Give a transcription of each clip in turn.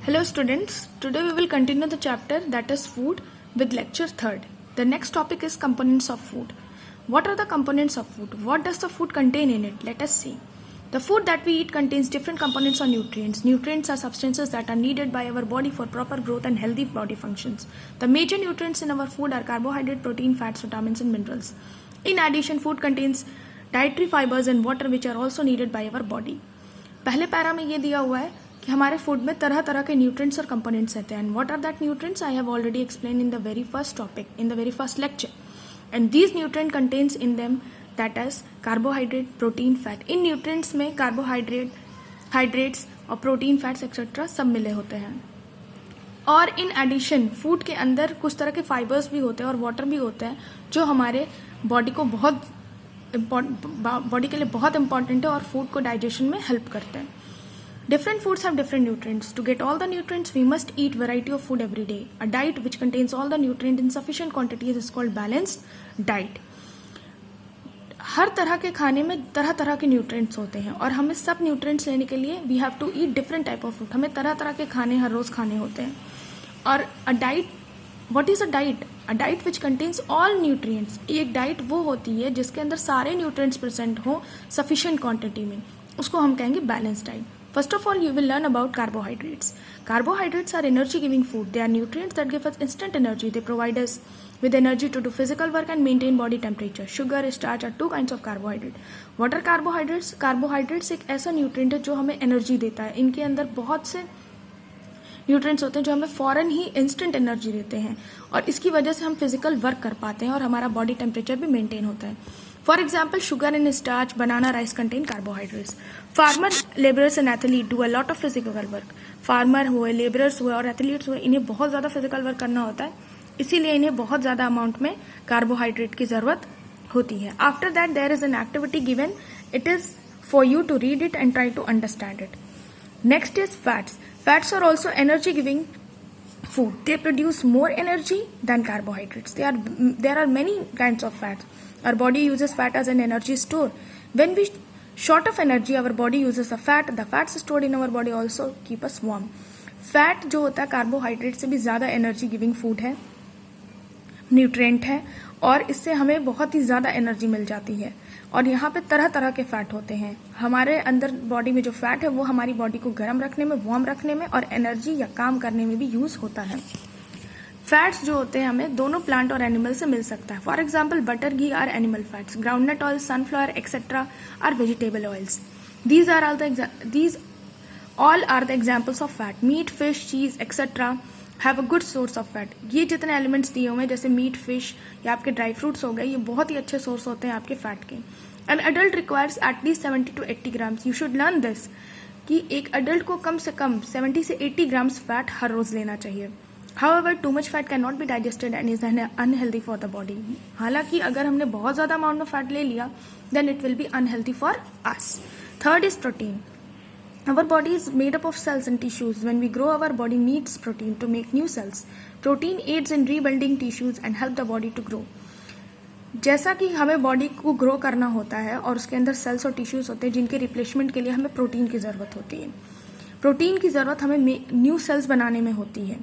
Hello students, today we will continue the chapter that is food with lecture 3rd. The next topic is components of food. What are the components of food? What does the food contain in it? Let us see. The food that we eat contains different components or nutrients. Nutrients are substances that are needed by our body for proper growth and healthy body functions. The major nutrients in our food are carbohydrate, protein, fats, vitamins and minerals. In addition, food contains dietary fibers and water which are also needed by our body. पहले para में ये दिया हुआ है कि हमारे food में तरह तरह के न्यूट्रिएंट्स और कंपोनेंट्स रहते हैं. And what are that nutrients? I have already explain in the very first topic, in the very first lecture. And these nutrient contains in them that is carbohydrate, protein, fat. इन nutrients में hydrates और protein, fats etcetera सब मिले होते हैं. और in addition food के अंदर कुछ तरह के फाइबर्स भी होते हैं और वाटर भी होते हैं जो हमारे बॉडी के लिए बहुत इंपॉर्टेंट है और फूड को डाइजेशन में हेल्प करते हैं. Different foods have different nutrients. To get all the nutrients, we must eat variety of food every day. A diet which contains all the nutrients in sufficient quantities is called balanced diet. हर तरह के खाने में तरह तरह के nutrients होते हैं और हमें सब न्यूट्रिएंट्स लेने के लिए we have to eat different type of food. हमें तरह तरह के खाने हर रोज खाने होते हैं. और a diet, what is a diet? A diet which contains all nutrients. एक डाइट वो होती है जिसके अंदर सारे न्यूट्रिएंट्स प्रेजेंट हो सफिशिएंट क्वांटिटी में, उसको हम कहेंगे balance diet. First of all, you will learn about carbohydrates. Carbohydrates are energy-giving food. They are nutrients that give us instant energy. They provide us with energy to do physical work and maintain body temperature. Sugar, starch are two kinds of carbohydrate. What are carbohydrates? Carbohydrates एक ऐसा nutrient है जो हमें energy देता है. इनके अंदर बहुत से न्यूट्रिएंट्स होते हैं जो हमें फौरन ही इंस्टेंट एनर्जी देते हैं और इसकी वजह से हम फिजिकल वर्क कर पाते हैं और हमारा बॉडी टेम्परेचर भी मेंटेन होता है. For example, sugar and starch, banana, rice contain carbohydrates. Farmer, laborers and athlete do a lot of physical work. Farmer हुए, laborers हुए और athletes हुए, इन्हें बहुत ज़्यादा फिजिकल वर्क करना होता है, इसीलिए इन्हें बहुत ज़्यादा अमाउंट में कार्बोहाइड्रेट की ज़रूरत होती है. After that, there is an activity given. It is for you to read it and try to understand it. Next is fats. Fats are also energy-giving food. They produce more energy than carbohydrates. There are many kinds of fats. Our body uses fat as an energy store. When we short of energy, our body uses the fat. The fats stored in our body also keep us warm. Fat जो होता है carbohydrate से भी ज़्यादा energy giving food है, nutrient है और इससे हमें बहुत ही ज़्यादा एनर्जी मिल जाती है. और यहाँ पे तरह तरह के फैट होते हैं. हमारे अंदर बॉडी में जो फैट है वो हमारी बॉडी को गर्म रखने में, वार्म रखने में और एनर्जी या काम करने में भी यूज होता है. फैट्स जो होते हैं हमें दोनों प्लांट और एनिमल से मिल सकता है. For example butter, ghee or animal fats. Groundnut oil, sunflower etcetera or vegetable oils. These all are the examples of fat. Meat, fish, cheese etc. have a good source of fat. ये जितने elements दिए हुए हैं जैसे meet, fish या आपके dry fruits हो गए, ये बहुत ही अच्छे सोर्स होते हैं आपके फैट के. An adult requires at least 70 to 80 grams. You should learn this कि एक अडल्ट को कम से कम 70 से 80 ग्राम्स फैट हर रोज लेना चाहिए. However, too much fat cannot be digested and is unhealthy for the body. हालांकि अगर हमने बहुत ज़्यादा अमाउंट में फैट ले लिया then it will be unhealthy for us. Third is protein. Our body is made up of cells and tissues. When we grow, our body needs protein to make new cells. Protein aids in rebuilding tissues and help the body to grow. जैसा कि हमें body को grow करना होता है और उसके अंदर सेल्स और टिश्यूज होते हैं जिनके रिप्लेसमेंट के लिए हमें प्रोटीन की ज़रूरत होती है. प्रोटीन की ज़रूरत हमें न्यू सेल्स बनाने में होती है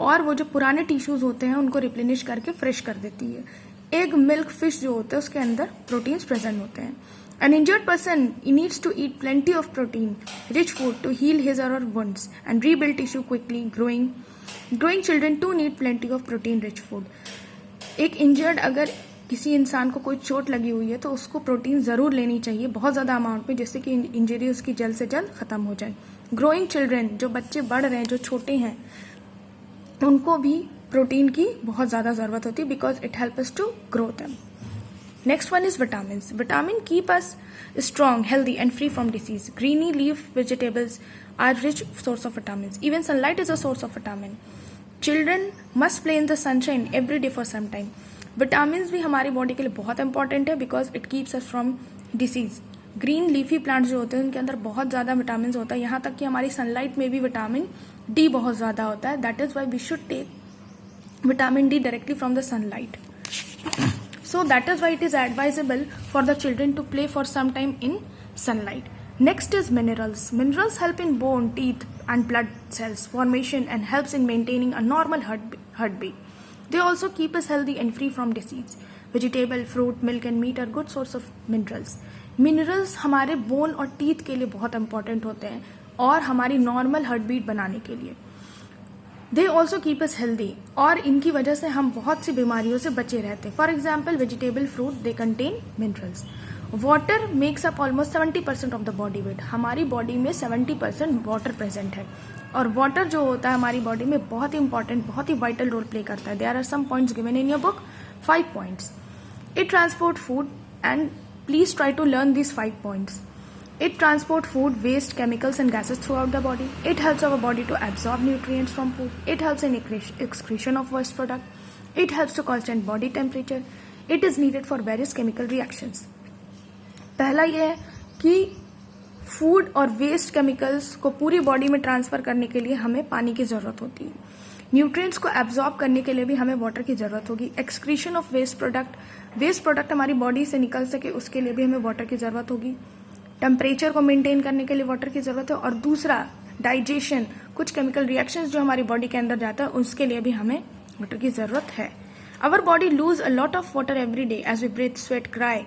और वो जो पुराने टिश्यूज होते हैं उनको रिप्लेनिश करके फ्रेश कर देती है. एग, मिल्क, फिश जो होते हैं उसके अंदर प्रोटीन्स प्रेजेंट होते हैं. An injured person needs to eat plenty of protein-rich food to heal his or her wounds and rebuild tissue quickly. Growing children too need plenty of protein-rich food. एक injured अगर किसी इंसान को कोई चोट लगी हुई है तो उसको प्रोटीन ज़रूर लेनी चाहिए बहुत ज़्यादा अमाउंट में, जिससे कि इंजरी उसकी जल्द से जल्द ख़त्म हो जाए. ग्रोइंग चिल्ड्रेन, जो बच्चे बढ़ रहे हैं, जो छोटे हैं, उनको भी प्रोटीन की बहुत ज़्यादा ज़रूरत होती है because it help us to grow them. Next one is vitamins. Vitamin keep us strong, healthy and free from disease. Greeny leaf vegetables are rich source of vitamins. Even sunlight is a source of vitamin. Children must play in the sunshine every day for some time. Vitamins भी हमारी body के लिए बहुत important है because it keeps us from disease. Green leafy plants जो होते हैं उनके अंदर बहुत ज़्यादा विटामिन होता है, यहाँ तक कि हमारी सनलाइट में भी विटामिन डी बहुत ज़्यादा होता है. That is why we should take vitamin D directly from the sunlight. So that is why it is advisable for the children to play for some time in sunlight. Next is minerals. Minerals help in bone, teeth, and blood cells formation and helps in maintaining a normal heartbeat. They also keep us healthy and free from disease. Vegetable, fruit, milk and meat are good source of minerals. Minerals हमारे bone और teeth के लिए बहुत important होते हैं और हमारी normal heartbeat बनाने के लिए. They also keep us healthy और इनकी वजह से हम बहुत सी बीमारियों से बचे रहते हैं. For example vegetable fruit they contain minerals. Water makes up almost 70% of the body weight. हमारी बॉडी में 70% वाटर प्रेजेंट है और वाटर जो होता है हमारी बॉडी में बहुत ही इंपॉर्टेंट, बहुत ही वाइटल रोल प्ले करता है. There are some points given in your book, 5 points. It transport food and please try to learn these 5 points. It transport food, waste, chemicals and gases throughout the body. It helps our body to absorb nutrients from food. It helps in excretion of waste product. It helps to constant body temperature. It is needed for various chemical reactions. पहला ये है कि food और waste chemicals को पूरी body में transfer करने के लिए हमें पानी की जरूरत होती है. न्यूट्रिएंट्स को एब्जॉर्ब करने के लिए भी हमें वाटर की जरूरत होगी. एक्सक्रीशन ऑफ वेस्ट प्रोडक्ट हमारी बॉडी से निकल सके उसके लिए भी हमें वाटर की जरूरत होगी. टेम्परेचर को मेंटेन करने के लिए वाटर की जरूरत है. और दूसरा डाइजेशन, कुछ केमिकल रिएक्शंस जो हमारी बॉडी के अंदर जाता है उसके लिए भी हमें वाटर की जरूरत है. Our body lose a lot of water every day as we breathe, sweat, cry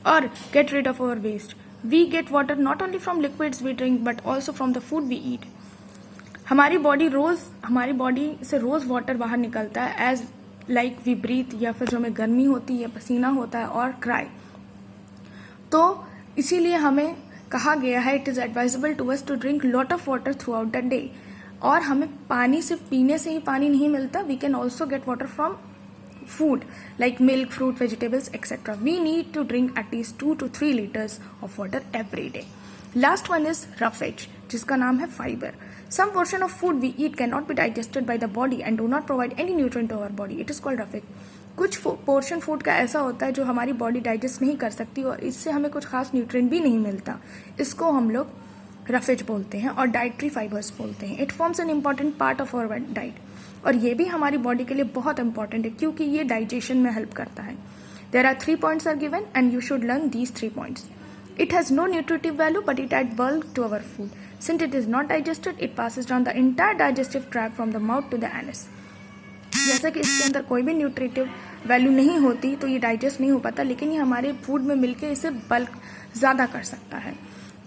और get rid of our waste. We get water not only from liquids we drink but also from the food we eat. हमारी body से rose water बाहर निकलता है as like we breathe, या फिर जो हमें गर्मी होती है, पसीना होता है और क्राई. तो इसीलिए हमें कहा गया है it is advisable to us to drink lot of water throughout the day. और हमें पानी सिर्फ पीने से ही पानी नहीं मिलता, we can also get water from food like milk, fruit, vegetables, etc. We need to drink at least 2 to 3 liters of water every day. Last one is roughage, जिसका नाम है fiber. Some portion of food we eat cannot be digested by the body and do not provide any nutrient to our body. It is called roughage. कुछ portion food का ऐसा होता है जो हमारी बॉडी डाइजेस्ट नहीं कर सकती और इससे हमें कुछ खास न्यूट्रिएंट भी नहीं मिलता. इसको हम लोग रफेज बोलते हैं और डाइटरी फाइबर्स बोलते हैं. It forms an important part of our diet और ये भी हमारी बॉडी के लिए बहुत इंपॉर्टेंट है क्योंकि ये डाइजेशन में हेल्प करता है. There are 3 points are given and you should learn these 3 points. It has no nutritive value but it adds bulk to our food. Since it is not digested, it passes down the entire digestive tract from the mouth to the anus. जैसा कि इसके अंदर कोई भी nutritive value नहीं होती तो ये डाइजेस्ट नहीं हो पाता, लेकिन ये हमारे फूड में मिलके इसे बल्क ज़्यादा कर सकता है.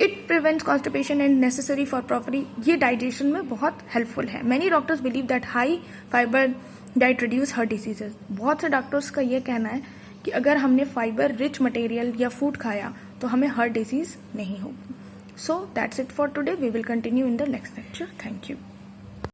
It prevents constipation and necessary for properly. ये डाइजेशन में बहुत हेल्पफुल है. Many doctors believe that high fibre diet reduce heart diseases. बहुत से डॉक्टर्स का ये कहना है कि अगर हमने फाइबर रिच मटेरियल या फूड खाया तो हमें हार्ट डिजीज नहीं होगी. So that's it for today. We will continue in the next lecture. Thank you.